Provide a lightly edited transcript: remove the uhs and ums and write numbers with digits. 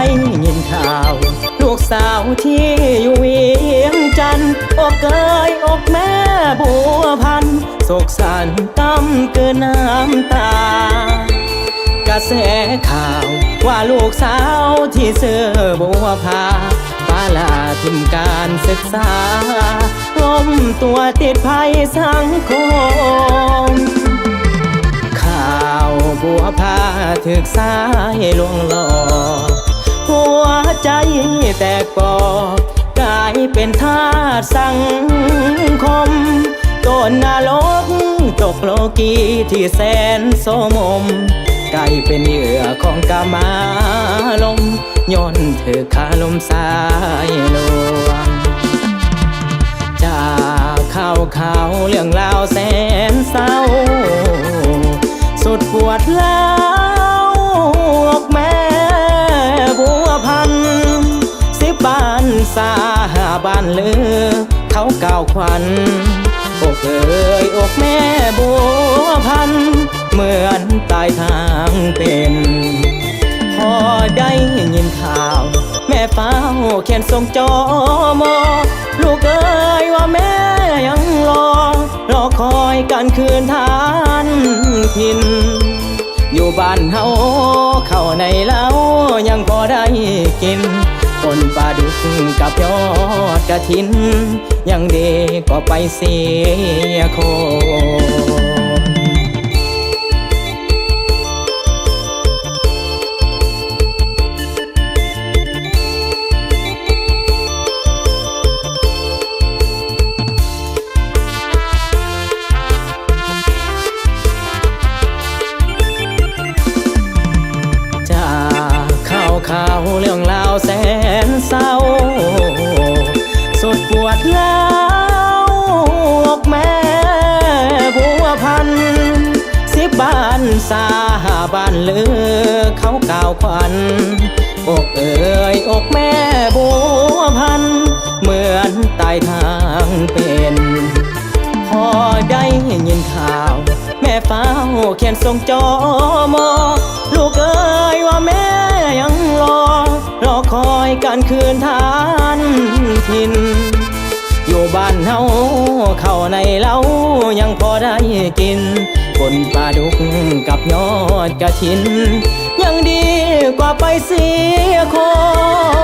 ได้ยินข่าวลูกสาวที่อยู่เวียงจันทร์อกเกยอกแม่บัวพันโศกสันกำเกินน้ำตากระแสข่าวว่าลูกสาวที่เสื้อบัวพาปาลาทิมการศึกษาล้มตัวติดภัยสังคมข่าวบัวพาถึกสายลวงหลอกหัวใจแตกปอกลายเป็นทาสสังคมต้นนรกตกโลกีที่แสนโสมมกลายเป็นเหยื่อของกามาลมย้อนเธอคาลมสายลวงจากข่าวเรื่องราวแสนเศร้าสุดปวดร้าวอกแม่บัวพัน10 บ้านสา5 บ้านเลือเขาก้าวขวัญอกเอ๋ยอกแม่บัวพันเหมือนตายทางเป็นพอได้ยินข่าวแม่เฝ้าเขียนส่งจอมอลูกเอ๋ยว่าแม่ยังรอคอยการคืนทานถิ่นอยู่บ้านเฮาเข้าในเล้ายังพอได้กินคนปลาดุกกับยอดกระถินยังดีก็ไปเสียคนข่าวเรื่องราวแสนเศร้าสุดปวดร้าวอกแม่บัวพัน10 บ้านสา5 บ้านเลือเขาก้าวขวัญอกเอ๋ยอกแม่บัวพันเหมือนตายทางเป็นพอได้ยินข่าวแม่เฝ้าเขียนส่งจอมอลูกเอ๋ยว่าแม่ยังรอคอยการคืนทานถิ่นอยู่บ้านเฮาเข้าในเล้ายังพอได้กินคนปลาดุกกับยอดกระถินยังดีกว่าไปเสียคน